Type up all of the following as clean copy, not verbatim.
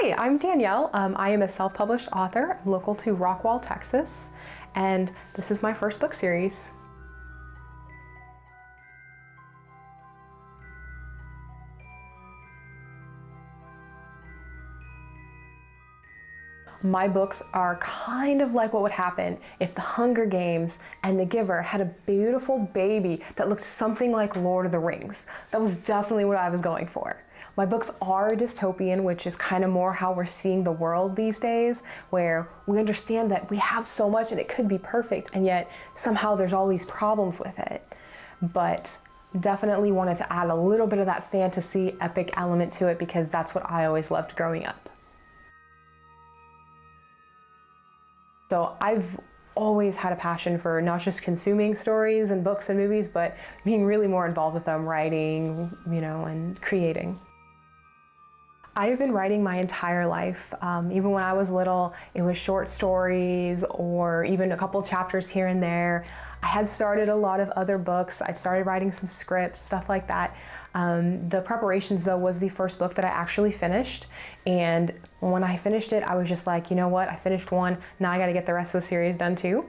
Hi, I'm Danielle. I am a self-published author local to Rockwall, Texas, and this is my first book series. My books are kind of like what would happen if The Hunger Games and The Giver had a beautiful baby that looked something like Lord of the Rings. That was definitely what I was going for. My books are dystopian, which is kind of more how we're seeing the world these days, where we understand that we have so much and it could be perfect, and yet somehow there's all these problems with it. But definitely wanted to add a little bit of that fantasy epic element to it because that's what I always loved growing up. So I've always had a passion for not just consuming stories and books and movies, but being really more involved with them, writing, and creating. I've been writing my entire life. Even when I was little, it was short stories or even a couple chapters here and there. I had started a lot of other books. I started writing some scripts, stuff like that. The Preparations, though, was the first book that I actually finished. And when I finished it, I was just like, you know what? I finished one. Now I got to get the rest of the series done too.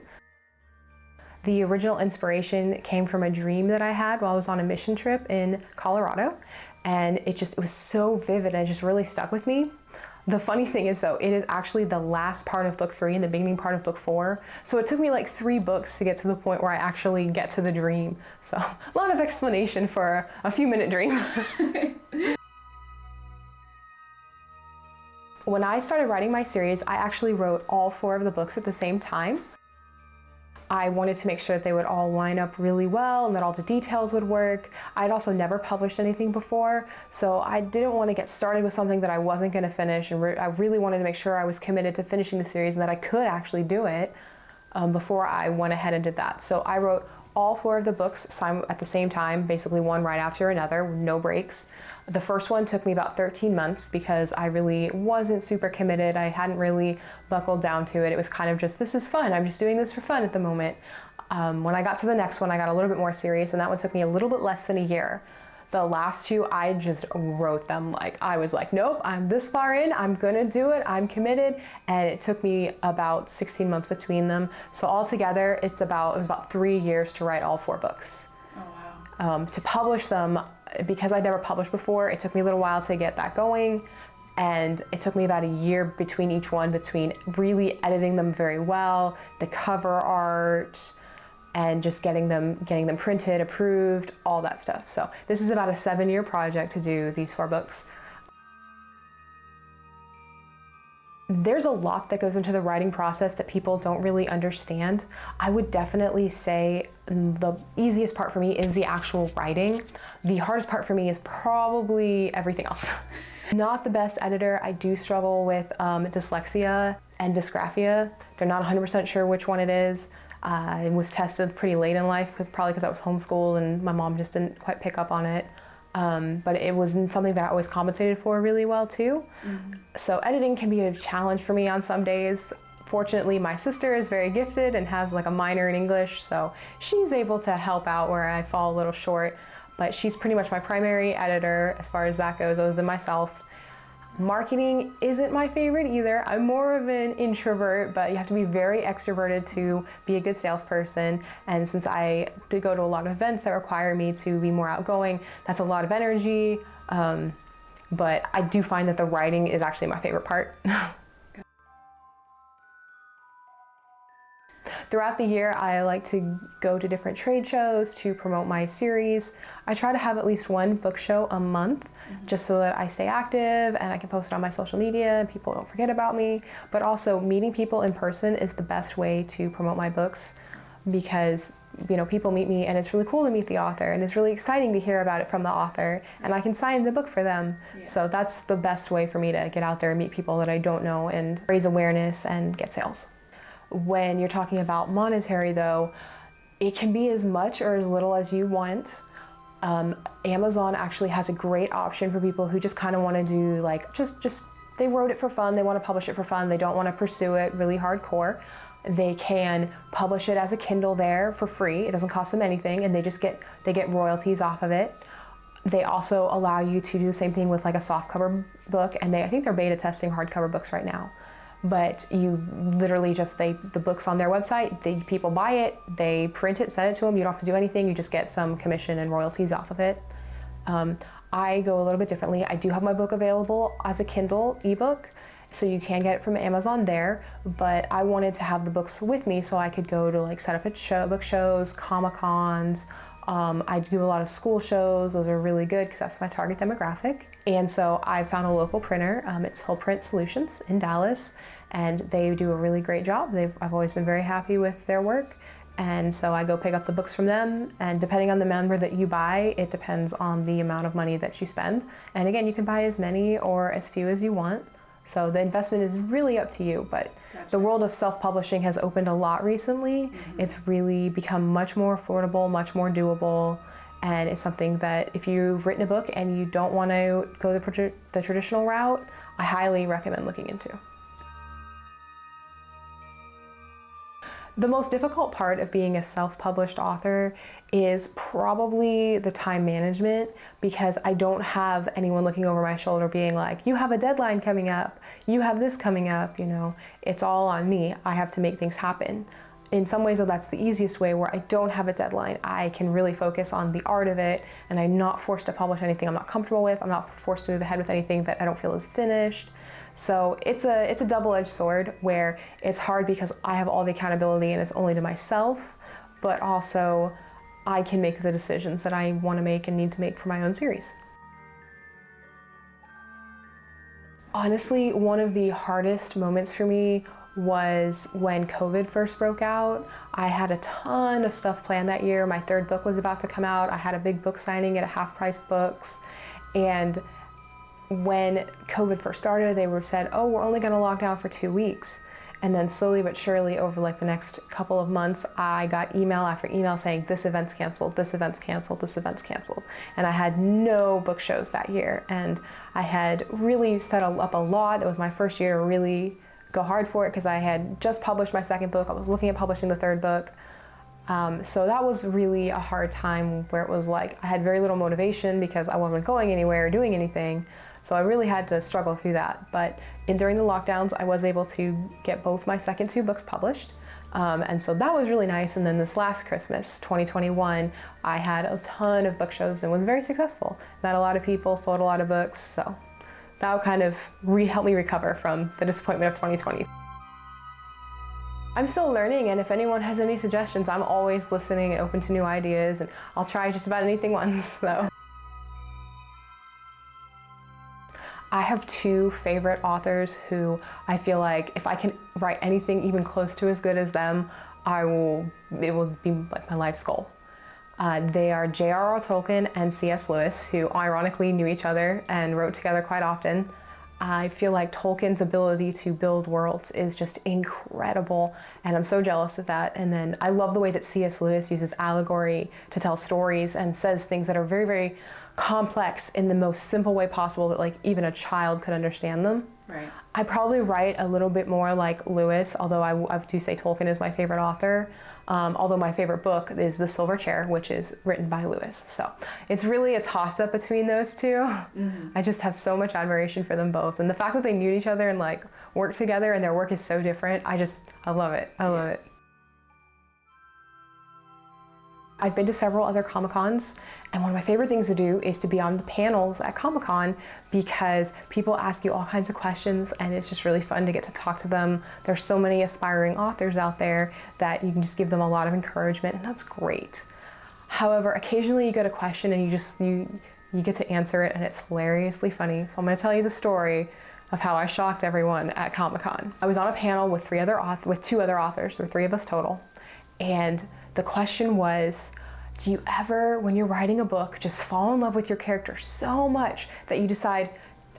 The original inspiration came from a dream that I had while I was on a mission trip in Colorado. And it was so vivid and it just really stuck with me. The funny thing is, though, it is actually the last part of book 3 and the beginning part of book 4. So it took me like 3 books to get to the point where I actually get to the dream. So a lot of explanation for a few-minute dream. When I started writing my series, I actually wrote all 4 of the books at the same time. I wanted to make sure that they would all line up really well and that all the details would work. I'd also never published anything before, so I didn't want to get started with something that I wasn't going to finish, and I really wanted to make sure I was committed to finishing the series and that I could actually do it before I went ahead and did that. So I wrote all 4 of the books at the same time, basically one right after another, no breaks. The first one took me about 13 months because I really wasn't super committed. I hadn't really buckled down to it. It was kind of just, this is fun. I'm just doing this for fun at the moment. When I got to the next one, I got a little bit more serious, and that one took me a little bit less than a year. The last 2, I just wrote them I was like, nope, I'm this far in, I'm gonna do it, I'm committed. And it took me about 16 months between them. So altogether, it was about 3 years to write all 4 books. Oh, wow. To publish them, because I'd never published before, it took me a little while to get that going. And it took me about a year between each one, between really editing them very well, the cover art, and just getting them printed, approved, all that stuff. So this is about a 7-year project to do these 4 books. There's a lot that goes into the writing process that people don't really understand. I would definitely say the easiest part for me is the actual writing. The hardest part for me is probably everything else. Not the best editor. I do struggle with dyslexia and dysgraphia. They're not 100% sure which one it is. I was tested pretty late in life, probably because I was homeschooled and my mom just didn't quite pick up on it. But it was something that I always compensated for really well too. Mm-hmm. So editing can be a challenge for me on some days. Fortunately, my sister is very gifted and has like a minor in English, so she's able to help out where I fall a little short. But she's pretty much my primary editor as far as that goes, other than myself. Marketing isn't my favorite either. I'm more of an introvert, but you have to be very extroverted to be a good salesperson. And since I did go to a lot of events that require me to be more outgoing, that's a lot of energy. But I do find that the writing is actually my favorite part. Throughout the year, I like to go to different trade shows to promote my series. I try to have at least 1 book show a month, just so that I stay active and I can post it on my social media and people don't forget about me. But also, meeting people in person is the best way to promote my books because people meet me and it's really cool to meet the author and it's really exciting to hear about it from the author, and I can sign the book for them. Yeah. So that's the best way for me to get out there and meet people that I don't know and raise awareness and get sales. When you're talking about monetary, though, it can be as much or as little as you want. Amazon actually has a great option for people who just kind of want to do they wrote it for fun, they want to publish it for fun, they don't want to pursue it really hardcore. They can publish it as a Kindle there for free. It doesn't cost them anything, and they get royalties off of it. They also allow you to do the same thing with like a softcover book, and I think they're beta testing hardcover books right now. But you literally just, the book's on their website, people buy it, they print it, send it to them, you don't have to do anything, you just get some commission and royalties off of it. I go a little bit differently. I do have my book available as a Kindle ebook, so you can get it from Amazon there, but I wanted to have the books with me so I could go to like set up at book shows, Comic-Cons. I do a lot of school shows. Those are really good because that's my target demographic. And so I found a local printer. It's Hill Print Solutions in Dallas, and they do a really great job. I've always been very happy with their work. And so I go pick up the books from them, and depending on the number that you buy, it depends on the amount of money that you spend. And again, you can buy as many or as few as you want. So the investment is really up to you, but gotcha. The world of self-publishing has opened a lot recently. Mm-hmm. It's really become much more affordable, much more doable, and it's something that if you've written a book and you don't want to go the traditional route, I highly recommend looking into. The most difficult part of being a self-published author is probably the time management, because I don't have anyone looking over my shoulder being like, you have a deadline coming up, you have this coming up, you know, it's all on me. I have to make things happen. In some ways, though, that's the easiest way, where I don't have a deadline. I can really focus on the art of it, and I'm not forced to publish anything I'm not comfortable with. I'm not forced to move ahead with anything that I don't feel is finished. So it's a double-edged sword, where it's hard because I have all the accountability and it's only to myself, but also I can make the decisions that I want to make and need to make for my own series. Honestly, one of the hardest moments for me was when COVID first broke out. I had a ton of stuff planned that year. My third book was about to come out. I had a big book signing at a half-price books, and when COVID first started, they said, oh, we're only gonna lock down for 2 weeks. And then slowly but surely over like the next couple of months, I got email after email saying, this event's canceled, this event's canceled, this event's canceled. And I had no book shows that year. And I had really set up a lot. It was my first year to really go hard for it, because I had just published my second book. I was looking at publishing the third book. So that was really a hard time, where it was like I had very little motivation because I wasn't going anywhere or doing anything. So I really had to struggle through that. But during the lockdowns, I was able to get both my second 2 books published. And so that was really nice. And then this last Christmas, 2021, I had a ton of book shows and was very successful. Met a lot of people, sold a lot of books. So that kind of helped me recover from the disappointment of 2020. I'm still learning, and if anyone has any suggestions, I'm always listening and open to new ideas, and I'll try just about anything once, so. I have 2 favorite authors who I feel like if I can write anything even close to as good as them, it will be like my life's goal. They are J.R.R. Tolkien and C.S. Lewis, who ironically knew each other and wrote together quite often. I feel like Tolkien's ability to build worlds is just incredible, and I'm so jealous of that. And then I love the way that C.S. Lewis uses allegory to tell stories and says things that are very, very complex in the most simple way possible, that like even a child could understand them. Right. I probably write a little bit more like Lewis, although I do say Tolkien is my favorite author. Although my favorite book is The Silver Chair, which is written by Lewis. So it's really a toss-up between those 2. Mm-hmm. I just have so much admiration for them both. And the fact that they knew each other and like worked together and their work is so different, I love it. I love it. I've been to several other Comic-Cons, and one of my favorite things to do is to be on the panels at Comic-Con, because people ask you all kinds of questions and it's just really fun to get to talk to them. There's so many aspiring authors out there that you can just give them a lot of encouragement, and that's great. However, occasionally you get a question and you get to answer it, and it's hilariously funny. So I'm going to tell you the story of how I shocked everyone at Comic-Con. I was on a panel with 2 other authors, or 3 of us total, and the question was, do you ever, when you're writing a book, just fall in love with your character so much that you decide,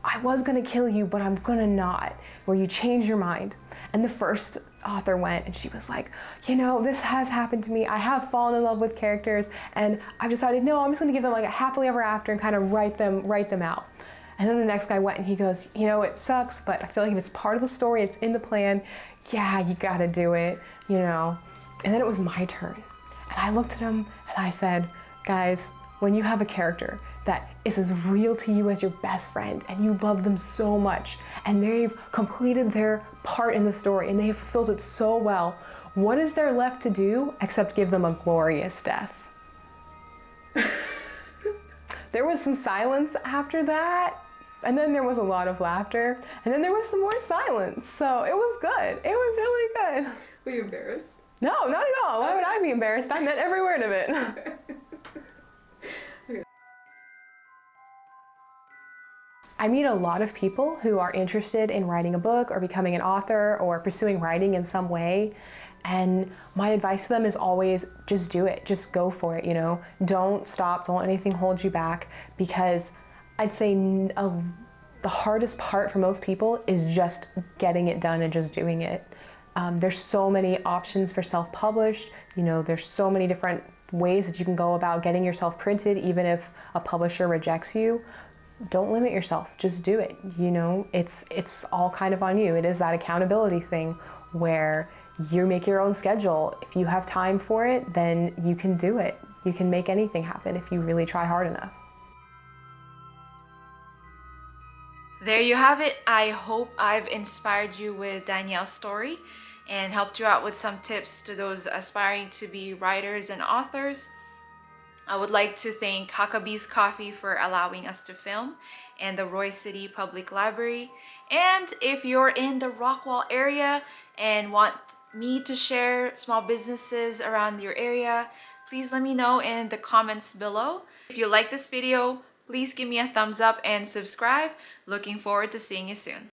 I was gonna kill you, but I'm gonna not, where you change your mind? And the first author went, and she was like, you know, this has happened to me. I have fallen in love with characters, and I've decided, no, I'm just gonna give them like a happily ever after and kind of write them out. And then the next guy went and he goes, you know, it sucks, but I feel like if it's part of the story, it's in the plan, yeah, you gotta do it, you know. And then it was my turn. And I looked at him and I said, guys, when you have a character that is as real to you as your best friend, and you love them so much, and they've completed their part in the story and they have fulfilled it so well, what is there left to do except give them a glorious death? There was some silence after that, and then there was a lot of laughter, and then there was some more silence. So it was good. It was really good. Were you embarrassed? No, not at all. Why would I be embarrassed? I meant every word of it. I meet a lot of people who are interested in writing a book or becoming an author or pursuing writing in some way. And my advice to them is always just do it. Just go for it, you know. Don't stop. Don't let anything hold you back, because I'd say the hardest part for most people is just getting it done and just doing it. There's so many options for self-published. You know, there's so many different ways that you can go about getting yourself printed, even if a publisher rejects you. Don't limit yourself, just do it. You know, it's all kind of on you. It is that accountability thing where you make your own schedule. If you have time for it, then you can do it. You can make anything happen if you really try hard enough. There you have it. I hope I've inspired you with Danielle's story and helped you out with some tips to those aspiring to be writers and authors. I would like to thank Huckabee's Coffee for allowing us to film, and the Roy City Public Library. And if you're in the Rockwall area and want me to share small businesses around your area, please let me know in the comments below. If you like this video, please give me a thumbs up and subscribe. Looking forward to seeing you soon.